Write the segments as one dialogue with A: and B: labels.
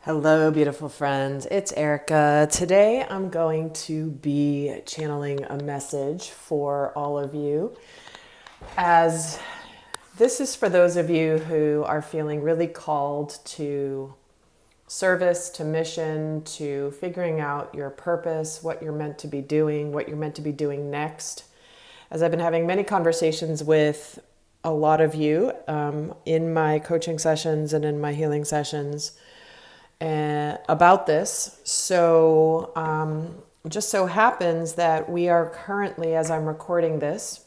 A: Hello, beautiful friends. It's Erika. Today I'm going to be channeling a message for all of you, as this is for those of you who are feeling really called to service, to mission, to figuring out your purpose, what you're meant to be doing, what you're meant to be doing next. As I've been having many conversations with a lot of you in my coaching sessions and in my healing sessions, about this. So just so happens that we are currently, as I'm recording this,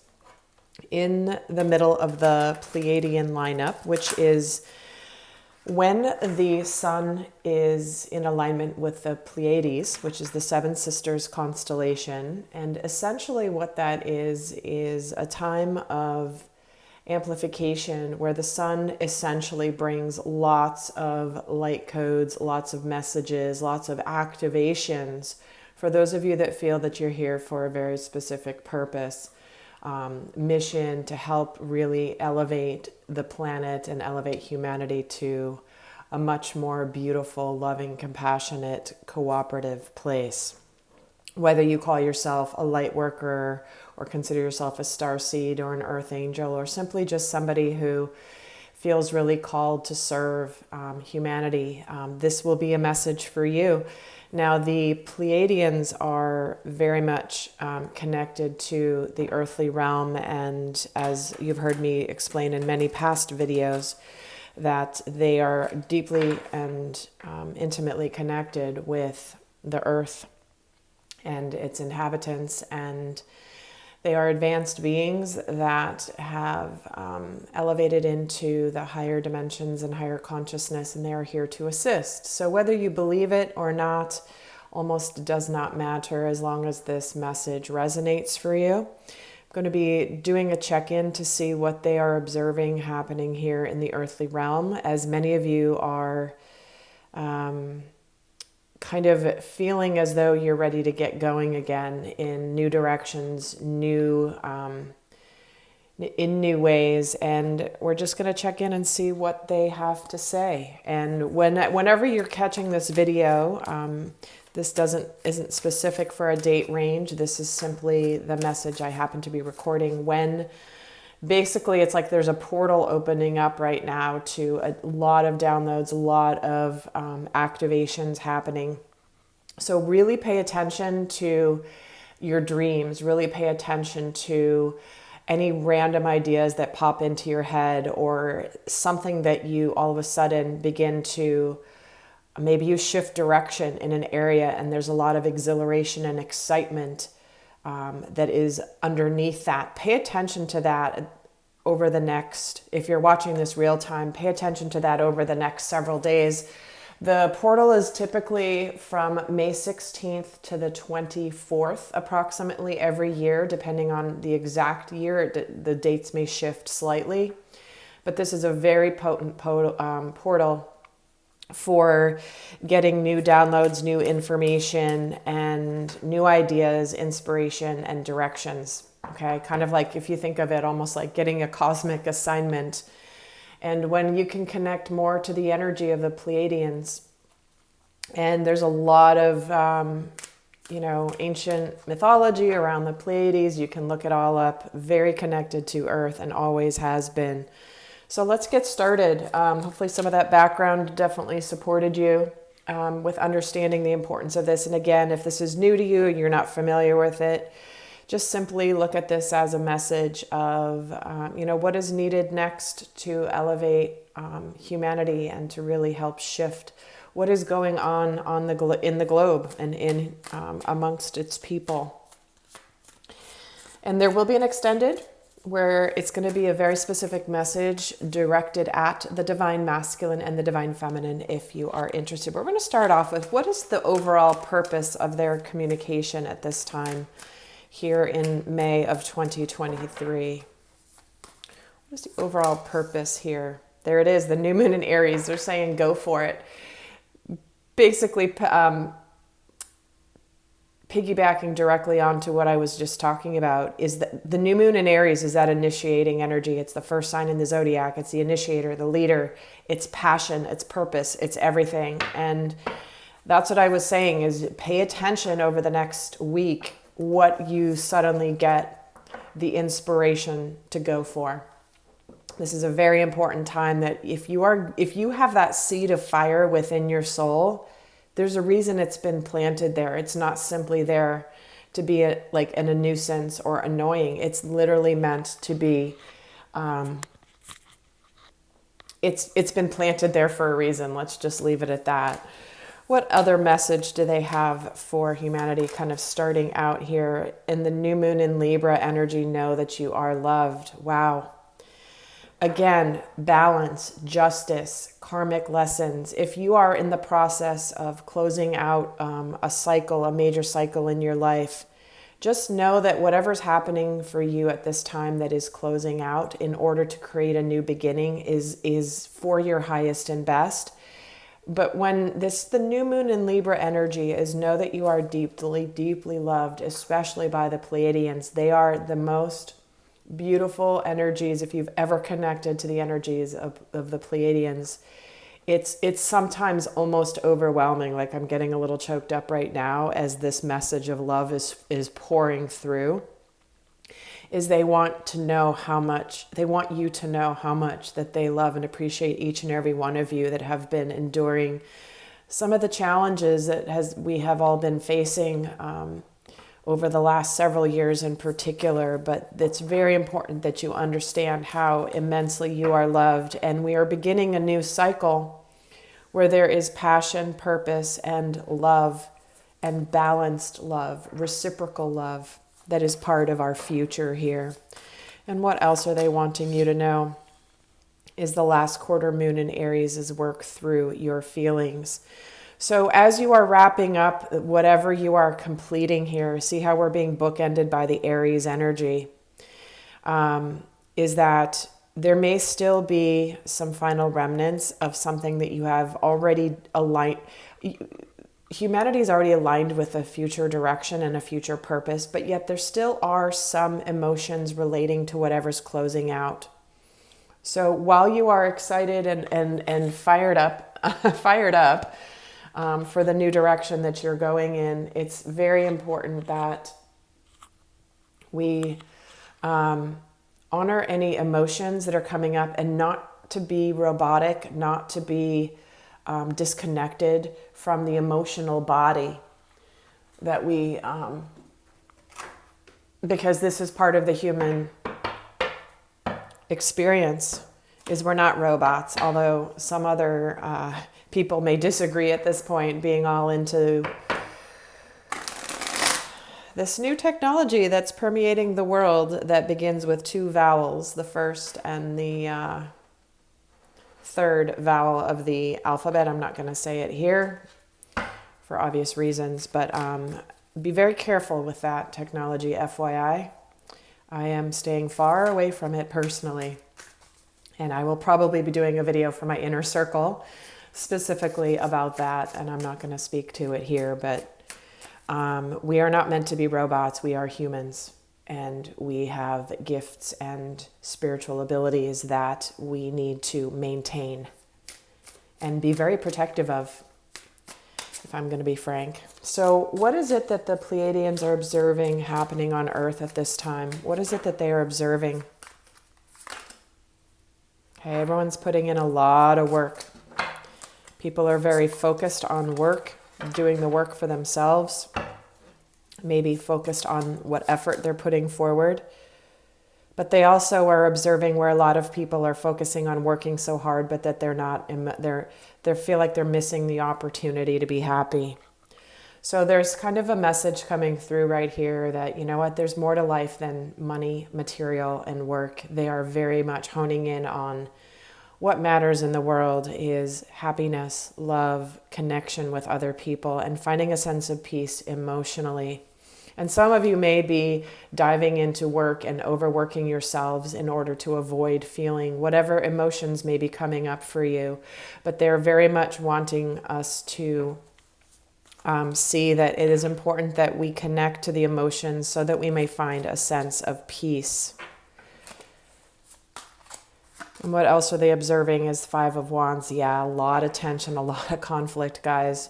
A: in the middle of the Pleiadian lineup, which is when the sun is in alignment with the Pleiades, which is the Seven Sisters constellation. And essentially what that is a time of amplification where the sun essentially brings lots of light codes, lots of messages, lots of activations for those of you that feel that you're here for a very specific purpose, mission to help really elevate the planet and elevate humanity to a much more beautiful, loving, compassionate, cooperative place. Whether you call yourself a light worker or consider yourself a starseed or an earth angel or simply just somebody who feels really called to serve humanity, this will be a message for you. Now, the Pleiadians are very much connected to the earthly realm, and as you've heard me explain in many past videos, that they are deeply and intimately connected with the earth and its inhabitants, and they are advanced beings that have elevated into the higher dimensions and higher consciousness, and they are here to assist. So whether you believe it or not almost does not matter as long as this message resonates for you. I'm going to be doing a check-in to see what they are observing happening here in the earthly realm, as many of you are kind of feeling as though you're ready to get going again in new directions, in new ways, and we're just going to check in and see what they have to say. And whenever you're catching this video, this isn't specific for a date range. This is simply the message I happen to be recording when basically it's like there's a portal opening up right now to a lot of downloads, a lot of activations happening. So really pay attention to your dreams, really pay attention to any random ideas that pop into your head, or something that you all of a sudden begin to, maybe you shift direction in an area and there's a lot of exhilaration and excitement that is underneath that. Pay attention to that over the next, if you're watching this real time, pay attention to that over the next several days. The portal is typically from May 16th to the 24th, approximately every year, depending on the exact year. The dates may shift slightly, but this is a very potent portal for getting new downloads, new information, and new ideas, inspiration, and directions. Okay, kind of like, if you think of it almost like getting a cosmic assignment. And when you can connect more to the energy of the Pleiadians, and there's a lot of ancient mythology around the Pleiades, you can look it all up, very connected to Earth and always has been. So let's get started. Hopefully some of that background definitely supported you with understanding the importance of this. And again, if this is new to you and you're not familiar with it, just simply look at this as a message of, what is needed next to elevate humanity and to really help shift what is going on in the globe and in amongst its people. And there will be an extended where it's going to be a very specific message directed at the divine masculine and the divine feminine if you are interested. But we're going to start off with, what is the overall purpose of their communication at this time here in May of 2023? What is the overall purpose here? There it is, the new moon in Aries. They're saying go for it. Basically, piggybacking directly onto what I was just talking about, is that the new moon in Aries is that initiating energy. It's the first sign in the zodiac. It's the initiator, the leader. It's passion, it's purpose, it's everything. And that's what I was saying, is pay attention over the next week what you suddenly get the inspiration to go for. This is a very important time that if you have that seed of fire within your soul, there's a reason it's been planted there. It's not simply there to be a nuisance or annoying. It's literally meant to be, it's been planted there for a reason. Let's just leave it at that. What other message do they have for humanity kind of starting out here? In the new moon in Libra energy, know that you are loved. Wow. Again, balance, justice, karmic lessons. If you are in the process of closing out a major cycle in your life, just know that whatever's happening for you at this time that is closing out in order to create a new beginning is for your highest and best. But when the new moon in Libra energy is, know that you are deeply, deeply loved, especially by the Pleiadians. They are the most beautiful energies. If you've ever connected to the energies of the Pleiadians, it's sometimes almost overwhelming. Like, I'm getting a little choked up right now as this message of love is pouring through. They want you to know how much that they love and appreciate each and every one of you that have been enduring some of the challenges that we have all been facing over the last several years in particular. But it's very important that you understand how immensely you are loved. And we are beginning a new cycle where there is passion, purpose, and love, and balanced love, reciprocal love, that is part of our future here. And what else are they wanting you to know? Is the last quarter moon in Aries is work through your feelings. So as you are wrapping up whatever you are completing here, see how we're being bookended by the Aries energy, is that there may still be some final remnants of something that you have already aligned. Humanity is already aligned with a future direction and a future purpose, but yet there still are some emotions relating to whatever's closing out. So while you are excited and fired up, for the new direction that you're going in, it's very important that we honor any emotions that are coming up, and not to be robotic, not to be disconnected from the emotional body that we, because this is part of the human experience, is we're not robots, although some other people may disagree at this point, being all into this new technology that's permeating the world that begins with two vowels, the first and the third vowel of the alphabet. I'm not going to say it here for obvious reasons, but be very careful with that technology, FYI. I am staying far away from it personally, and I will probably be doing a video for my inner circle specifically about that, and I'm not going to speak to it here, but we are not meant to be robots. We are humans, and we have gifts and spiritual abilities that we need to maintain and be very protective of, if I'm going to be frank. So what is it that the Pleiadians are observing happening on Earth at this time? What is it that they are observing? Okay, everyone's putting in a lot of work. People are very focused on work, doing the work for themselves, maybe focused on what effort they're putting forward. But they also are observing where a lot of people are focusing on working so hard, but that they feel like they're missing the opportunity to be happy. So there's kind of a message coming through right here that, you know what, there's more to life than money, material, and work. They are very much honing in on what matters in the world is happiness, love, connection with other people, and finding a sense of peace emotionally. And some of you may be diving into work and overworking yourselves in order to avoid feeling whatever emotions may be coming up for you. But they're very much wanting us to see that it is important that we connect to the emotions so that we may find a sense of peace. And what else are they observing is Five of Wands. Yeah, a lot of tension, a lot of conflict, guys.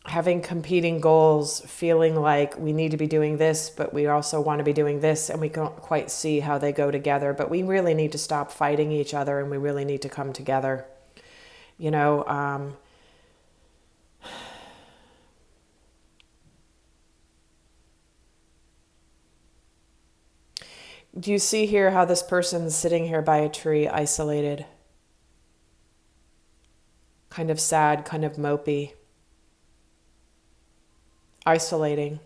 A: Having competing goals, feeling like we need to be doing this, but we also want to be doing this, and we can't quite see how they go together. But we really need to stop fighting each other, and we really need to come together. You know, do you see here how this person's sitting here by a tree, isolated? Kind of sad, kind of mopey. Isolating.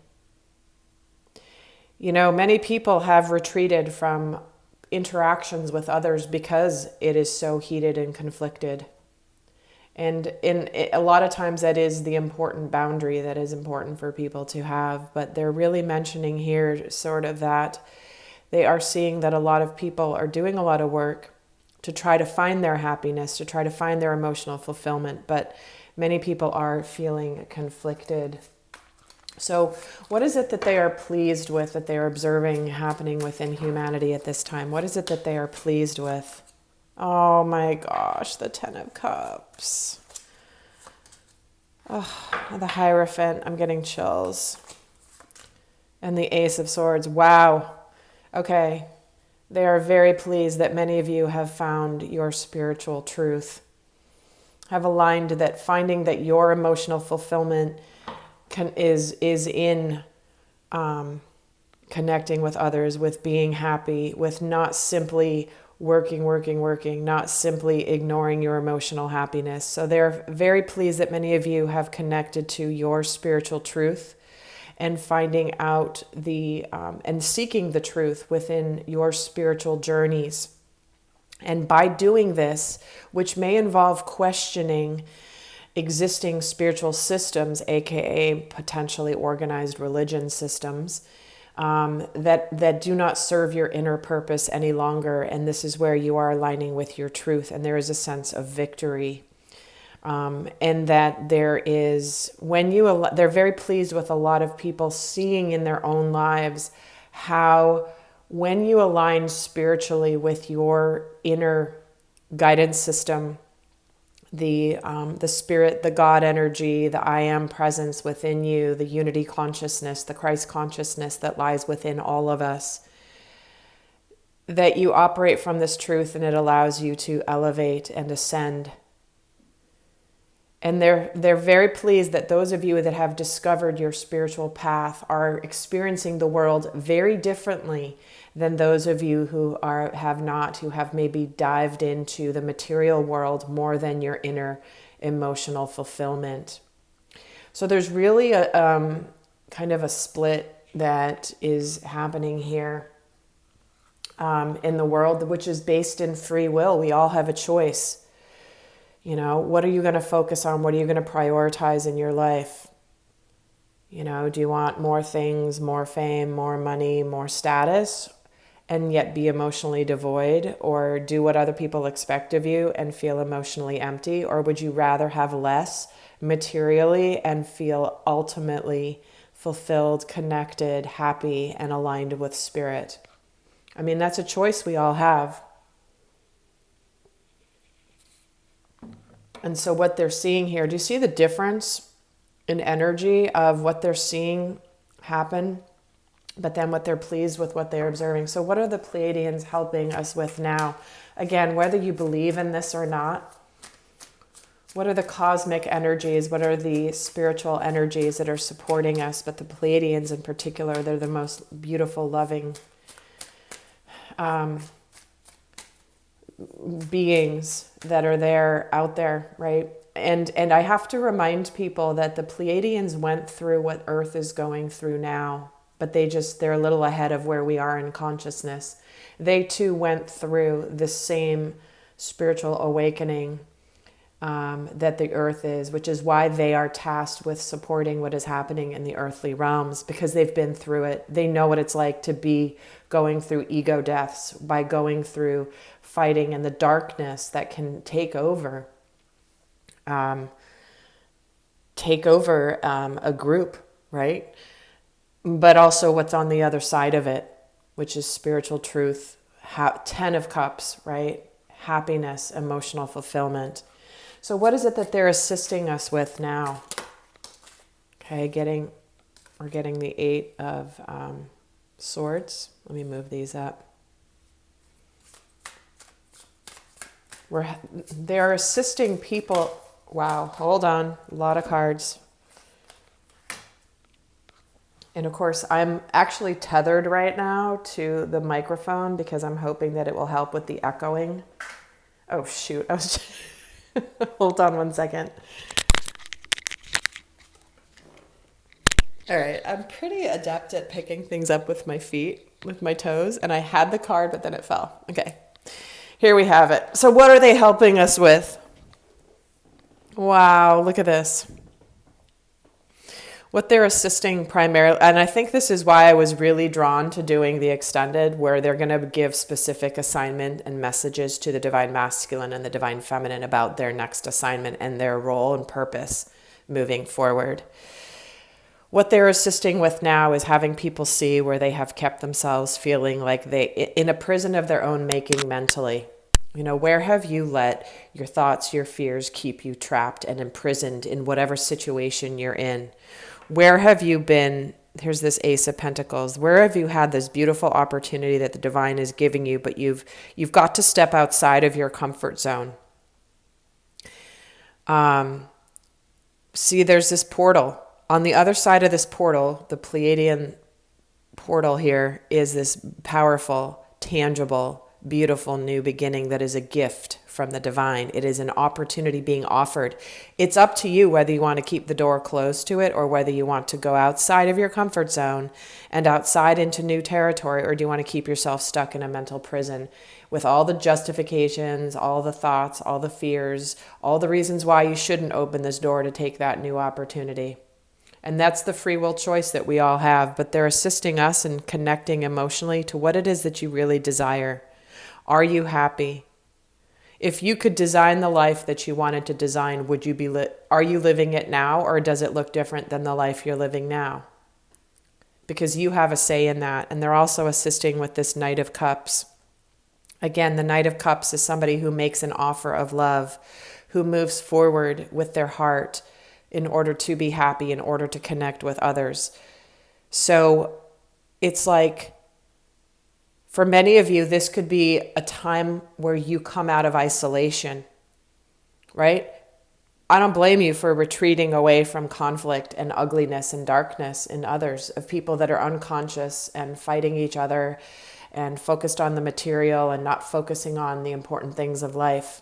A: You know, many people have retreated from interactions with others because it is so heated and conflicted. And a lot of times that is the important boundary that is important for people to have. But they're really mentioning here sort of that they are seeing that a lot of people are doing a lot of work to try to find their happiness, to try to find their emotional fulfillment. But many people are feeling conflicted. So what is it that they are pleased with, that they are observing happening within humanity at this time? What is it that they are pleased with? Oh my gosh, the Ten of Cups. Oh, the Hierophant, I'm getting chills. And the Ace of Swords, wow. Okay, they are very pleased that many of you have found your spiritual truth, have aligned that finding that your emotional fulfillment is in connecting with others, with being happy, with not simply working, not simply ignoring your emotional happiness. So they're very pleased that many of you have connected to your spiritual truth and finding out and seeking the truth within your spiritual journeys. And by doing this, which may involve questioning existing spiritual systems, aka potentially organized religion systems, that do not serve your inner purpose any longer. And this is where you are aligning with your truth, and there is a sense of victory. And that there is, they're very pleased with a lot of people seeing in their own lives how when you align spiritually with your inner guidance system, the spirit, the God energy, the I am presence within you, the unity consciousness, the Christ consciousness that lies within all of us, that you operate from this truth and it allows you to elevate and ascend. And they're very pleased that those of you that have discovered your spiritual path are experiencing the world very differently than those of you who have maybe dived into the material world more than your inner emotional fulfillment. So there's really a kind of a split that is happening here in the world, which is based in free will. We all have a choice. You know, what are you going to focus on? What are you going to prioritize in your life? You know, do you want more things, more fame, more money, more status, and yet be emotionally devoid, or do what other people expect of you and feel emotionally empty? Or would you rather have less materially and feel ultimately fulfilled, connected, happy, and aligned with spirit? I mean, that's a choice we all have. And so what they're seeing here, do you see the difference in energy of what they're seeing happen, but then what they're pleased with what they're observing? So what are the Pleiadians helping us with now? Again, whether you believe in this or not, what are the cosmic energies? What are the spiritual energies that are supporting us? But the Pleiadians in particular, they're the most beautiful, loving beings that are out there, right? And I have to remind people that the Pleiadians went through what Earth is going through now, but they're a little ahead of where we are in consciousness. They too went through the same spiritual awakening that the Earth is, which is why they are tasked with supporting what is happening in the earthly realms, because they've been through it. They know what it's like to be going through ego deaths, by going through fighting and the darkness that can take over. take over a group, right? But also what's on the other side of it, which is spiritual truth, 10 of Cups, right? Happiness, emotional fulfillment. So what is it that they're assisting us with now? Okay, we're getting the 8 of Swords. Let me move these up. They're assisting people. Wow, hold on, a lot of cards. And of course, I'm actually tethered right now to the microphone because I'm hoping that it will help with the echoing. Oh shoot, I was just hold on one second. All right, I'm pretty adept at picking things up with my feet, with my toes, and I had the card, but then it fell. Okay, here we have it. So what are they helping us with? Wow, look at this. What they're assisting primarily, and I think this is why I was really drawn to doing the extended, where they're going to give specific assignment and messages to the Divine Masculine and the Divine Feminine about their next assignment and their role and purpose moving forward. What they're assisting with now is having people see where they have kept themselves feeling like they in a prison of their own making mentally. You know, where have you let your thoughts, your fears keep you trapped and imprisoned in whatever situation you're in? Where have you been? Here's this Ace of Pentacles. Where have you had this beautiful opportunity that the divine is giving you, but you've got to step outside of your comfort zone? See, there's this portal. On the other side of this portal, the Pleiadian portal here, is this powerful, tangible, beautiful new beginning that is a gift from the divine. It is an opportunity being offered. It's up to you whether you want to keep the door closed to it or whether you want to go outside of your comfort zone and outside into new territory, or do you want to keep yourself stuck in a mental prison with all the justifications, all the thoughts, all the fears, all the reasons why you shouldn't open this door to take that new opportunity. And that's the free will choice that we all have, but they're assisting us in connecting emotionally to what it is that you really desire. Are you happy? If you could design the life that you wanted to design, would you be are you living it now, or does it look different than the life you're living now? Because you have a say in that. And they're also assisting with this Knight of Cups. Again, the Knight of Cups is somebody who makes an offer of love, who moves forward with their heart in order to be happy, in order to connect with others. So it's like, for many of you, this could be a time where you come out of isolation, right? I don't blame you for retreating away from conflict and ugliness and darkness in others, of people that are unconscious and fighting each other and focused on the material and not focusing on the important things of life.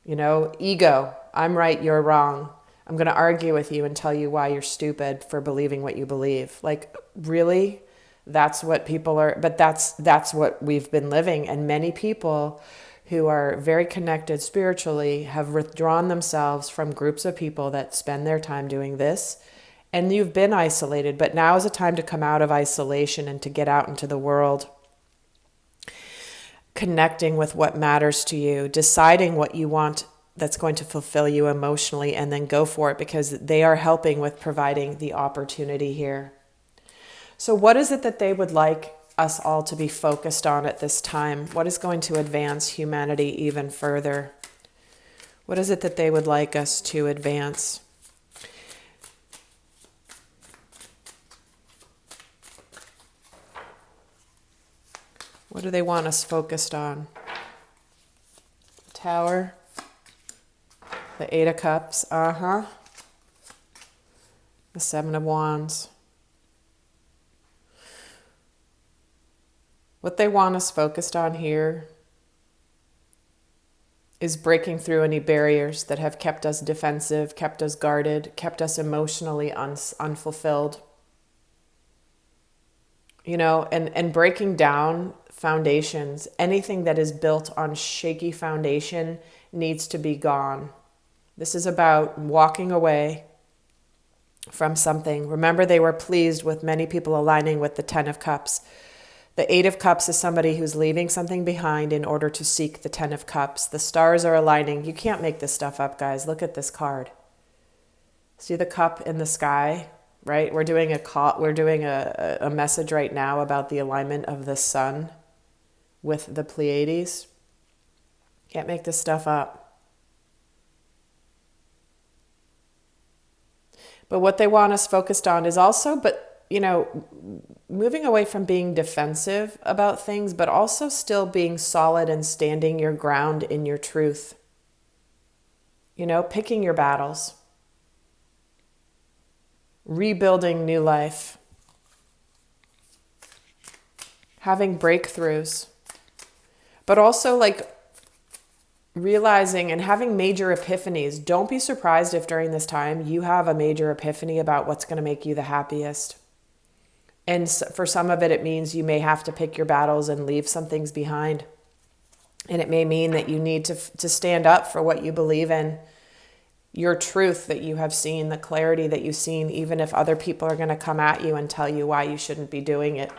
A: You know, ego, I'm right, you're wrong. I'm going to argue with you and tell you why you're stupid for believing what you believe. Like, really? That's what people are, but that's what we've been living. And many people who are very connected spiritually have withdrawn themselves from groups of people that spend their time doing this. And you've been isolated, but now is a time to come out of isolation and to get out into the world, connecting with what matters to you, deciding what you want that's going to fulfill you emotionally, and then go for it, because they are helping with providing the opportunity here. So what is it that they would like us all to be focused on at this time? What is going to advance humanity even further? What is it that they would like us to advance? What do they want us focused on? Tower. The 8 of Cups. The 7 of Wands. What they want us focused on here is breaking through any barriers that have kept us defensive, kept us guarded, kept us emotionally unfulfilled. You know, and breaking down foundations. Anything that is built on shaky foundation needs to be gone. This is about walking away from something. Remember, they were pleased with many people aligning with the 10 of Cups. The Eight of Cups is somebody who's leaving something behind in order to seek the Ten of Cups. The stars are aligning. You can't make this stuff up, guys. Look at this card. See the cup in the sky, right? We're doing a message right now about the alignment of the sun with the Pleiades. Can't make this stuff up. But what they want us focused on is also, moving away from being defensive about things, but also still being solid and standing your ground in your truth. Picking your battles. Rebuilding new life. Having breakthroughs. But also realizing and having major epiphanies. Don't be surprised if during this time you have a major epiphany about what's going to make you the happiest. And for some of it means you may have to pick your battles and leave some things behind. And it may mean that you need to stand up for what you believe in, your truth that you have seen, the clarity that you've seen, even if other people are going to come at you and tell you why you shouldn't be doing it.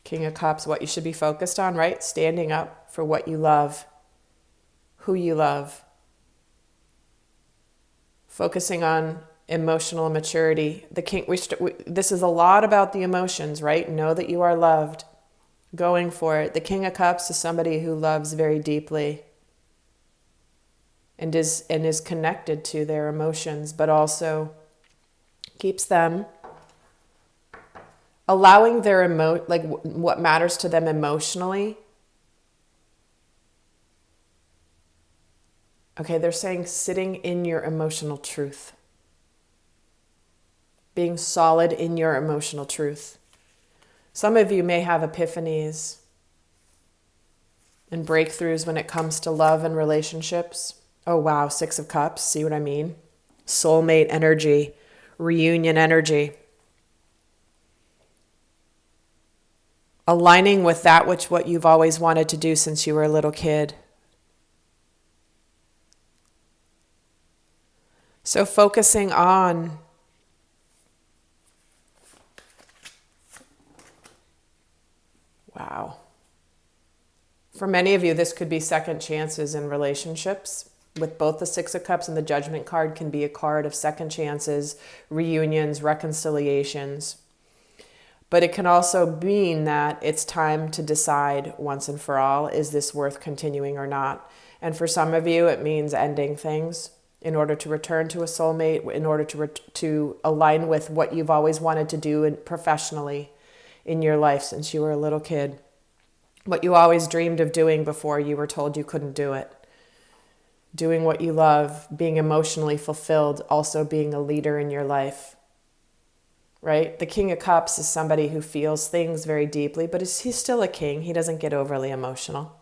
A: King of Cups, what you should be focused on, right? Standing up for what you love, who you love. Focusing on emotional maturity. The King. This is a lot about the emotions, right? Know that you are loved. Going for it. The King of Cups is somebody who loves very deeply and is connected to their emotions, but also keeps them allowing their what matters to them emotionally. Okay, they're saying sitting in your emotional truth. Being solid in your emotional truth. Some of you may have epiphanies and breakthroughs when it comes to love and relationships. Oh wow, Six of Cups, see what I mean? Soulmate energy, reunion energy. Aligning with what you've always wanted to do since you were a little kid. So focusing on wow. For many of you, this could be second chances in relationships. With both the Six of Cups and the Judgment card can be a card of second chances, reunions, reconciliations. But it can also mean that it's time to decide once and for all, is this worth continuing or not? And for some of you, it means ending things in order to return to a soulmate, in order to align with what you've always wanted to do professionally in your life since you were a little kid. What you always dreamed of doing before you were told you couldn't do it. Doing what you love, being emotionally fulfilled, also being a leader in your life. Right? The King of Cups is somebody who feels things very deeply, but he's still a king. He doesn't get overly emotional.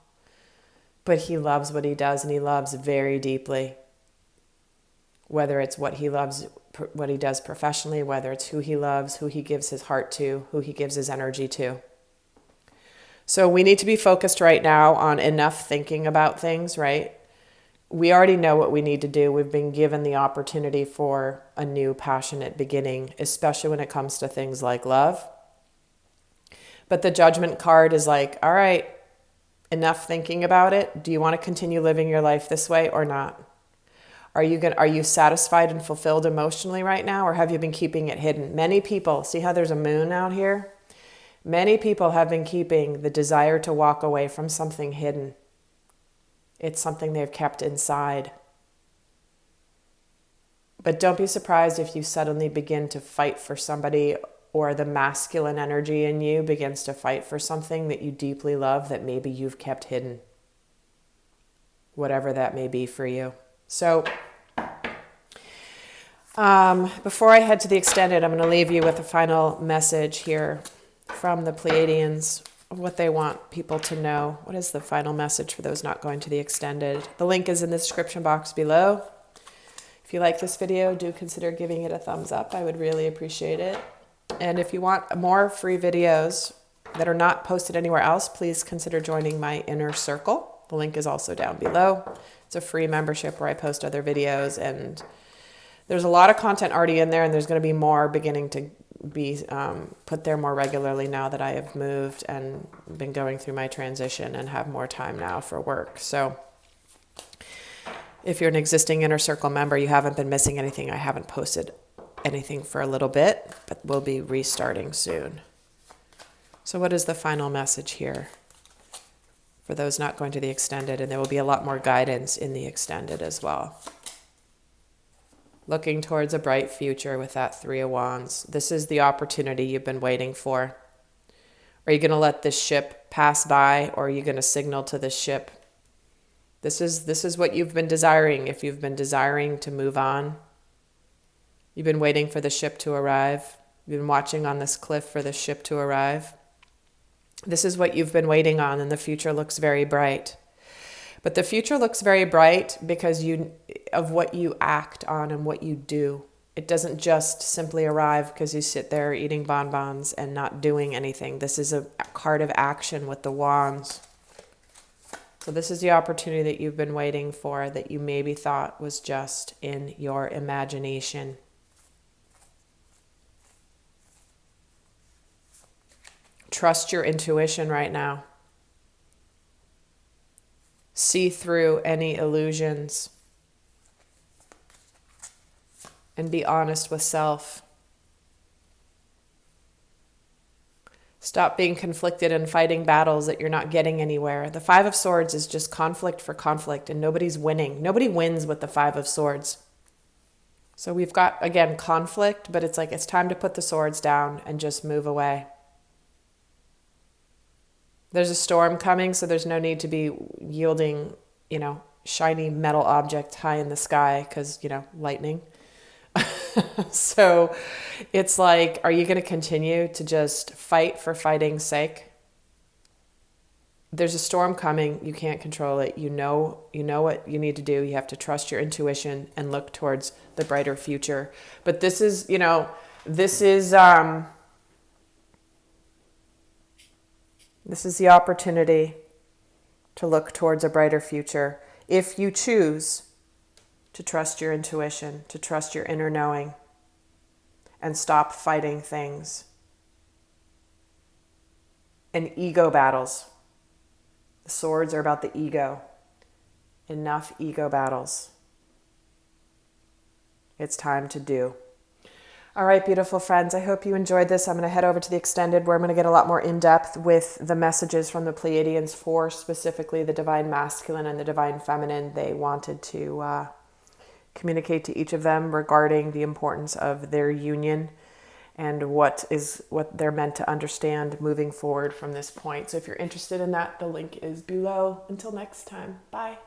A: But he loves what he does, and he loves very deeply. Whether it's what he loves, what he does professionally, whether it's who he loves, who he gives his heart to, who he gives his energy to. So we need to be focused right now on enough thinking about things, right? We already know what we need to do. We've been given the opportunity for a new passionate beginning, especially when it comes to things like love. But the Judgment card is like, all right, enough thinking about it. Do you want to continue living your life this way or not? Are you satisfied and fulfilled emotionally right now, or have you been keeping it hidden? Many people, see how there's a moon out here? Many people have been keeping the desire to walk away from something hidden. It's something they've kept inside. But don't be surprised if you suddenly begin to fight for somebody, or the masculine energy in you begins to fight for something that you deeply love that maybe you've kept hidden. Whatever that may be for you. So before I head to the extended, I'm going to leave you with a final message here from the Pleiadians. What they want people to know. What is the final message for those not going to the extended? The link is in the description box below. If you like this video, do consider giving it a thumbs up. I would really appreciate it. And if you want more free videos that are not posted anywhere else, please consider joining my inner circle. The link is also down below. It's a free membership where I post other videos, and there's a lot of content already in there, and there's going to be more beginning to be put there more regularly now that I have moved and been going through my transition and have more time now for work. So if you're an existing Inner Circle member, you haven't been missing anything. I haven't posted anything for a little bit, but we'll be restarting soon. So what is the final message here for those not going to the extended? And there will be a lot more guidance in the extended as well. Looking towards a bright future with that Three of Wands. This is the opportunity you've been waiting for. Are you going to let this ship pass by, or are you going to signal to this ship? This is what you've been desiring. If you've been desiring to move on, you've been waiting for the ship to arrive. You've been watching on this cliff for the ship to arrive. This is what you've been waiting on, and the future looks very bright. But the future looks very bright because of what you act on and what you do. It doesn't just simply arrive because you sit there eating bonbons and not doing anything. This is a card of action with the wands. So this is the opportunity that you've been waiting for, that you maybe thought was just in your imagination. Trust your intuition right now. See through any illusions and be honest with self. Stop being conflicted and fighting battles that you're not getting anywhere. The Five of Swords is just conflict for conflict, and nobody's winning. Nobody wins with the Five of Swords. So we've got, again, conflict, but it's like it's time to put the swords down and just move away. There's a storm coming, so there's no need to be yielding, shiny metal object high in the sky because, lightning. So it's like, are you going to continue to just fight for fighting's sake? There's a storm coming. You can't control it. You know what you need to do. You have to trust your intuition and look towards the brighter future. But this is the opportunity to look towards a brighter future if you choose to trust your intuition, to trust your inner knowing, and stop fighting things and ego battles. The swords are about the ego. Enough ego battles. It's time to do. All right, beautiful friends, I hope you enjoyed this. I'm going to head over to the extended where I'm going to get a lot more in-depth with the messages from the Pleiadians for specifically the divine masculine and the divine feminine. They wanted to communicate to each of them regarding the importance of their union and what they're meant to understand moving forward from this point. So if you're interested in that, the link is below. Until next time, bye.